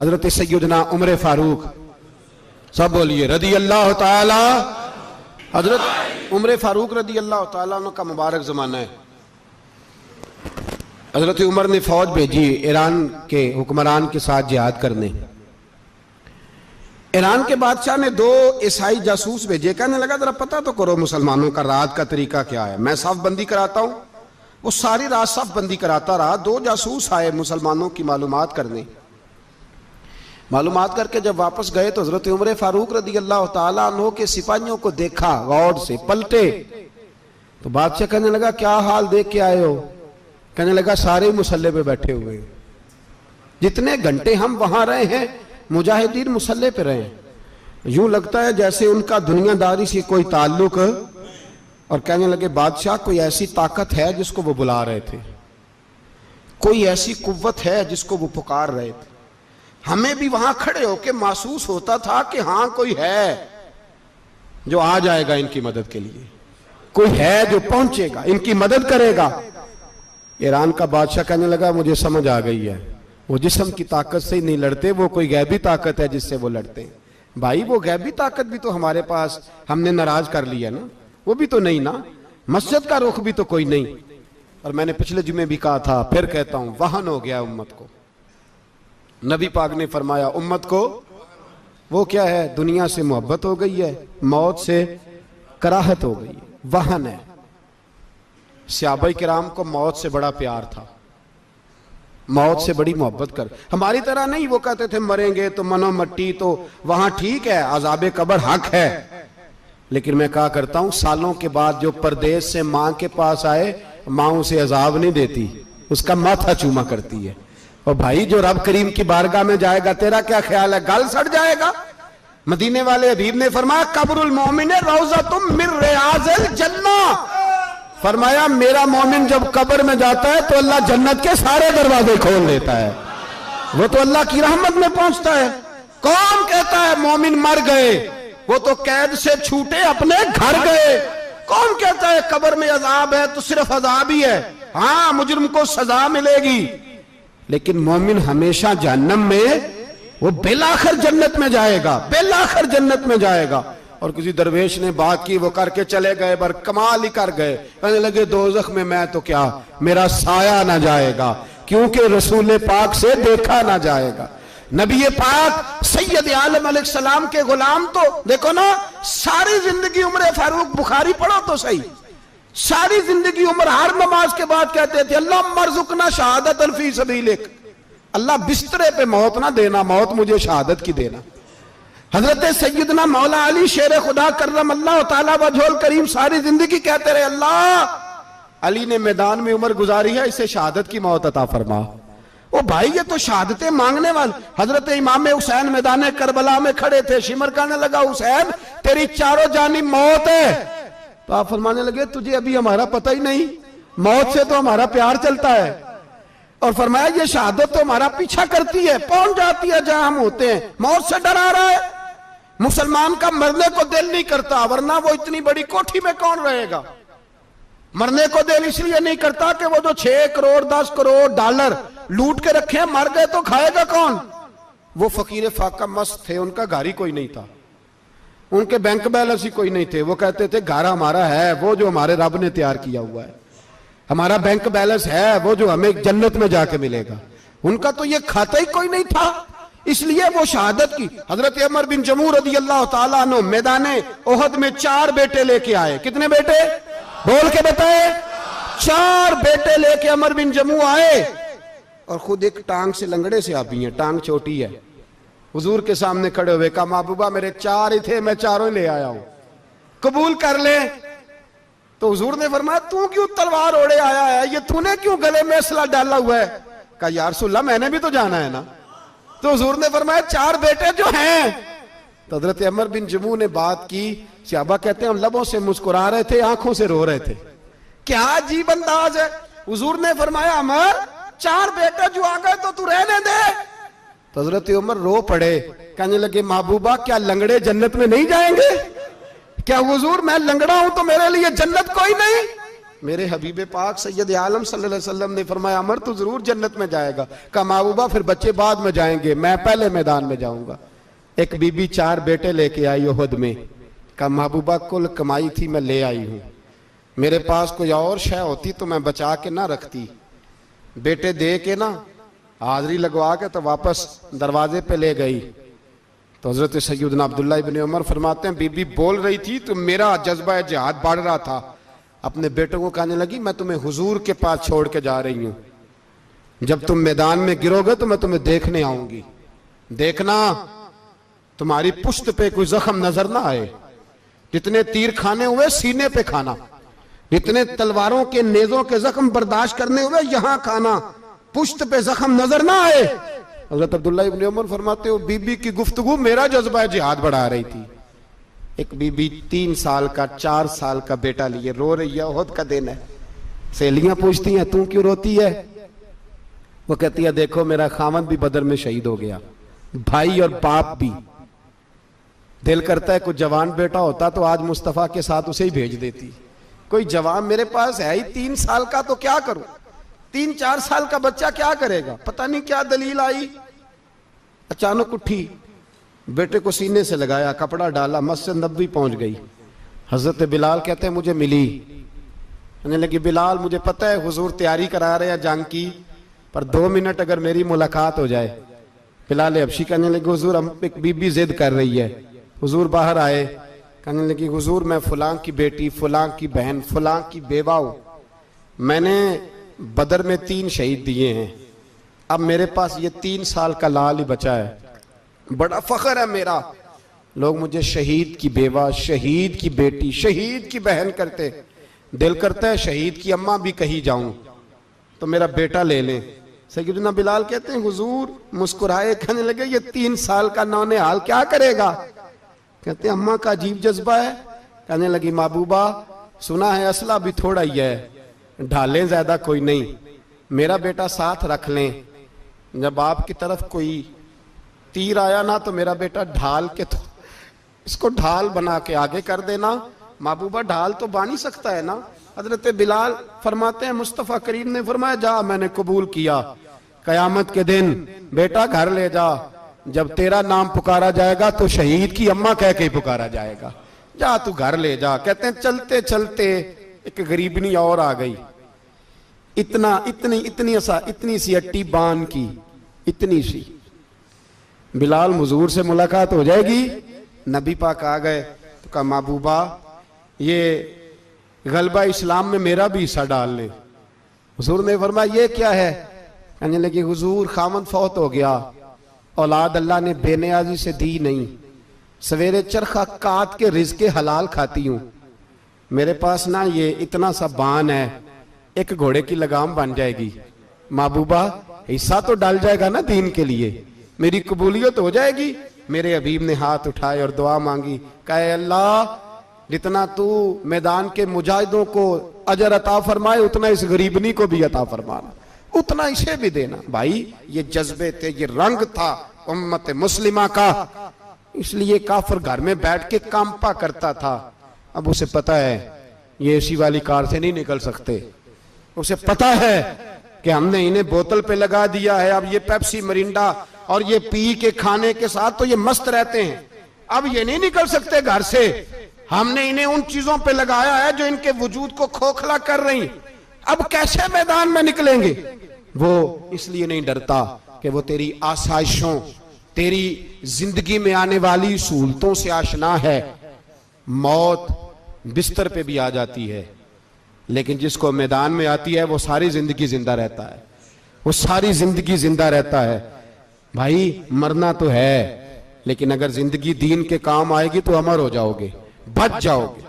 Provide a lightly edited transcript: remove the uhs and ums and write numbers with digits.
हजरत सैयदना उमर फारूक, सब बोलिए रदी अल्लाह ताला। हजरत उमर फारूक रदी अल्लाह ताला का मुबारक ज़माना है। हजरत उमर ने फौज भेजी ईरान के हुक्मरान के साथ जिहाद करने। ईरान के बादशाह ने 2 ईसाई जासूस भेजे। कहने लगा जरा पता तो करो मुसलमानों का रात का तरीका क्या है, मैं साफ बंदी कराता हूं। वो सारी रात साफ बंदी कराता रहा। 2 जासूस आए मुसलमानों की मालूमात करने। मालूमात करके जब वापस गए तो हजरत उमर फारूक रदी अल्लाह ताला अन्हु के सिपाहियों को देखा, गौर से पलटे तो बादशाह कहने लगा क्या हाल देख के आए हो? कहने लगा सारे मुसल्ले पे बैठे हुए, जितने घंटे हम वहां रहे हैं मुजाहिदीन मुसल्ले पे रहे हैं, यूं लगता है जैसे उनका दुनियादारी से कोई ताल्लुक। और कहने लगे बादशाह कोई ऐसी ताकत है जिसको वो बुला रहे थे, कोई ऐसी कुव्वत है जिसको वो पुकार रहे थे। हमें भी वहां खड़े होकर महसूस होता था कि हां कोई है जो आ जाएगा इनकी मदद के लिए, कोई है जो पहुंचेगा इनकी मदद करेगा। ईरान का बादशाह कहने लगा मुझे समझ आ गई है, वो जिस्म की ताकत से ही नहीं लड़ते, वो कोई गैबी ताकत है जिससे वो लड़ते हैं। भाई वो गैबी ताकत भी तो हमारे पास हमने नाराज कर लिया ना, वो भी तो नहीं ना, मस्जिद का रुख भी तो कोई नहीं। और मैंने पिछले जुमे भी कहा था, फिर कहता हूं, वहन हो गया उम्मत को। नबी पाक ने फरमाया उम्मत को वो क्या है, दुनिया से मोहब्बत हो गई है, मौत से कराहत हो गई है, वहन है। सहाबा किराम को मौत से बड़ा प्यार था, मौत से बड़ी मोहब्बत कर। हमारी तरह नहीं, वो कहते थे मरेंगे तो मनो मट्टी, तो वहां ठीक है अज़ाबे कब्र हक है। लेकिन मैं कहा करता हूं सालों के बाद जो परदेश से मां के पास आए, मां उसे अजाब नहीं देती, उसका माथा चूमा करती है। और भाई जो रब करीम की बारगाह में जाएगा, तेरा क्या ख्याल है, गल सड़ जाएगा? मदीने वाले हबीब ने फरमाया कब्रुल मोमिन रौज़तुम मिन रियाज़िल जन्ना। फरमाया मेरा मोमिन जब कब्र में जाता है तो अल्लाह जन्नत के सारे दरवाजे खोल देता है, वो तो अल्लाह की रहमत में पहुंचता है। कौन कहता है मोमिन मर गए, वो तो कैद से छूटे अपने घर गए। कौन कहता है कब्र में अजाब है तो सिर्फ अजाब ही है, हाँ मुजरिम को सजा मिलेगी, लेकिन मोमिन हमेशा जहन्नम में, वो बेलाखिर जन्नत में जाएगा, बेलाखिर जन्नत में जाएगा। और किसी दरवेश ने बात की, वो करके चले गए, पर कमाल ही कर गए। कहने लगे दोज़ख में मैं तो क्या, मेरा साया ना जाएगा, क्योंकि रसूल पाक से देखा ना जाएगा। नबी पाक सैयद आलम अलैहिस्सलाम के गुलाम तो देखो ना, सारी जिंदगी उमर फारूक, बुखारी पढ़ो तो सही, सारी जिंदगी उमर हर नमाज के बाद कहते थे अल्लाह मरजुकना शहादतन फी सबीलिक, अल्लाह बिस्तरे पे मौत ना देना, मौत मुझे शहादत की देना। हजरत सैयदना मौला अली शेर खुदा करम अल्लाह ताला वजहुल करीम सारी जिंदगी कहते रहे अल्लाह अली ने मैदान में उम्र गुजारी है, इसे शहादत की मौत अता फरमा। ओ भाई ये तो शहादतें मांगने वाले। हजरत इमाम हुसैन मैदान करबला में खड़े थे, शिमर कहने लगा हुसैन तेरी चारों जानी मौत है, तो आप फरमाने लगे तुझे अभी हमारा पता ही नहीं, मौत से तो हमारा प्यार चलता है। और फरमाया ये शहादत तो हमारा पीछा करती है, पहुंच जाती है जहां हम होते हैं, मौत से डरा रहा है। मुसलमान का मरने को दिल नहीं करता, वरना वो इतनी बड़ी कोठी में कौन रहेगा। मरने को दिल इसलिए नहीं करता कि वो जो 6 करोड़ 10 करोड़ डॉलर लूट के रखे, मर गए तो खाएगा कौन। वो फकीर फाका मस्त थे, उनका घर ही कोई नहीं था, उनके बैंक बैलेंस ही कोई नहीं थे। वो कहते थे घर हमारा है वो जो हमारे रब ने तैयार किया हुआ है, हमारा बैंक बैलेंस है वो जो हमें जन्नत में जाके मिलेगा। उनका तो ये खाता ही कोई नहीं था, इसलिए वो शहादत की। हजरत उमर बिन जमू रदी अल्लाह ताला अन्हु मैदाने ओहद में 4 बेटे लेके आए। कितने बेटे बोल के बताए? 4 बेटे लेके उमर बिन जमू आए, और खुद एक टांग से लंगड़े से आप भी हैं, टांग छोटी है। हुजूर के सामने खड़े हुए कहा महबूबा मेरे 4 ही थे, मैं 4 ले आया हूं, कबूल कर ले। तो हुजूर ने फरमाया तू क्यों तलवार ओढ़े आया है, ये तूने क्यों गले में असला डाला हुआ है? कहा या रसूलल्लाह मैंने भी तो जाना है ना। तो हुजूर ने फरमाया 4 बेटे जो हैं। तो हजरत उमर बिन जमू ने बात की, सहाबा कहते हैं हम लबों से मुस्कुरा रहे थे, आंखों से रो रहे थे, क्या अजीब अंदाज है। हुजूर ने फरमाया उमर 4 बेटे जो आ गए तो तू रहने दे। तो हजरत उमर रो पड़े, कहने लगे महबूबा क्या लंगड़े जन्नत में नहीं जाएंगे? क्या हुजूर मैं लंगड़ा हूं तो मेरे लिए जन्नत कोई नहीं? मेरे हबीब पाक सैयद आलम सल्लल्लाहु अलैहि वसल्लम ने फरमाया अमर तो जरूर जन्नत में जाएगा। कहा महबूबा फिर बच्चे बाद में जाएंगे, मैं पहले मैदान में जाऊंगा। एक बीबी 4 बेटे लेके आई उहद में। कहा महबूबा कुल कमाई थी मैं ले आई हूं, मेरे पास कोई और शय होती तो मैं बचा के ना रखती। बेटे दे के ना हाजिरी लगवा के तो वापस दरवाजे पे ले गई। तो हजरत सैयदना अब्दुल्ला इब्न उमर फरमाते हैं बीबी बोल रही थी तो मेरा जज्बा जिहाद बढ़ रहा था। अपने बेटों को कहने लगी मैं तुम्हें हुजूर के पास छोड़ के जा रही हूं, जब तुम मैदान में गिरोगे तो मैं तुम्हें देखने आऊंगी, देखना तुम्हारी पुश्त पे कोई जख्म नजर ना आए। जितने तीर खाने हुए सीने पे खाना, जितने तलवारों के नेजों के जख्म बर्दाश्त करने हुए यहां खाना, पुश्त पे जख्म नजर ना आए। हजरत अब्दुल्ला इब्न उमर फरमाते हो बीबी की गुफ्तगू मेरा जज्बा जिहाद बढ़ा रही थी। एक बीबी 3 साल का 4 साल का बेटा लिए रो रही है, ओहद का दिन है। सहेलियां पूछती हैं तू क्यों रोती है? वो कहती है देखो मेरा खामद भी बदर में शहीद हो गया, भाई और बाप भी। दिल करता है कोई जवान बेटा होता तो आज मुस्तफा के साथ उसे ही भेज देती। कोई जवान मेरे पास है ही 3 साल का तो क्या करूं, 3-4 साल का बच्चा क्या करेगा? पता नहीं क्या दलील आई, अचानक उठी, बेटे को सीने से लगाया, कपड़ा डाला, मस्जिद नबवी पहुंच गई। हजरत बिलाल कहते हैं मुझे मिली, कहने लगी बिलाल मुझे पता है हुजूर तैयारी करा रहे हैं जंग की, पर 2 मिनट अगर मेरी मुलाकात हो जाए। बिलाल हबशी कहने लगे हुजूर हम एक बीबी जिद कर रही है। हुजूर बाहर आए, कहने लगी हुजूर मैं फलां की बेटी, फलां की बहन, फलां की बेवा हूं, मैंने बदर में 3 शहीद दिए हैं, अब मेरे पास ये 3 साल का लाल ही बचा है, बड़ा फख्र है मेरा। लोग मुझे शहीद की बेवा, शहीद की बेटी, शहीद की बहन करते, दिल करता है शहीद की अम्मा भी कहीं जाऊं तो मेरा बेटा ले लें। सैयदना बिलाल कहते हैं हुजूर मुस्कुराए, कहने लगे ये 3 साल का नौने हाल क्या करेगा? कहते हैं अम्मा का अजीब जज्बा है। कहने लगी महबूबा सुना है असला भी थोड़ा ही है, ढालें ज्यादा कोई नहीं, मेरा बेटा साथ रख लें, जब आपकी तरफ कोई तीर आया ना तो मेरा बेटा ढाल के तो इसको ढाल बना के आगे कर देना। महबूबा ढाल तो बन ही सकता है ना। हजरत बिलाल फरमाते हैं मुस्तफ़ा करीम ने फरमाया जा मैंने कबूल किया, कयामत के दिन बेटा घर ले जा, जब तेरा नाम पुकारा जाएगा तो शहीद की अम्मा कह के पुकारा जाएगा, जा तू घर ले जा। कहते हैं चलते चलते एक गरीबनी और आ गई, इतनी सी अट्टी बान की, इतनी सी। बिलाल हुजूर से मुलाकात हो जाएगी, नबी पाक आ गए तो कहा महबूबा ये गलबा इस्लाम में मेरा भी हिस्सा डाल ले। हुजूर ने फरमाया ये क्या है? कहने लगी हुजूर खामद फौत हो गया, औलाद अल्लाह ने बेनियाजी से दी नहीं, सवेरे चरखा काट के रिज़्क़े हलाल खाती हूं, मेरे पास ना ये इतना सा बान है, एक घोड़े की लगाम बन जाएगी, महबूबा हिस्सा तो डाल जाएगा ना दीन के लिए, मेरी कबूलियत हो जाएगी। मेरे हबीब ने हाथ उठाए और दुआ मांगी, कहे अल्लाह जितना तू मैदान के मुजाहिदों को अजर अता फरमाए उतना इस गरीबनी को भी अता फरमाना, उतना इसे भी देना। भाई ये जज्बे थे, ये रंग था उम्मत मुस्लिमा का, इसलिए काफिर घर में बैठ के कांपा करता था। अब उसे पता है ये एसी वाली कार से नहीं निकल सकते, उसे पता है कि हमने इन्हें बोतल पे लगा दिया है, अब ये पेप्सी मरिंडा और ये पी के खाने के साथ तो ये मस्त रहते हैं, अब ये नहीं निकल सकते घर से, हमने इन्हें उन चीजों पे लगाया है जो इनके वजूद को खोखला कर रही, अब कैसे मैदान में निकलेंगे? वो इसलिए नहीं डरता कि वो तेरी आसाइशों, तेरी जिंदगी में आने वाली सहूलतों से आशना है। मौत बिस्तर पे भी आ जाती है, लेकिन जिसको मैदान में आती है वो सारी जिंदगी जिंदा रहता है, वो सारी जिंदगी जिंदा रहता है। भाई मरना तो है, लेकिन अगर जिंदगी दीन के काम आएगी तो अमर हो जाओगे, बच जाओगे।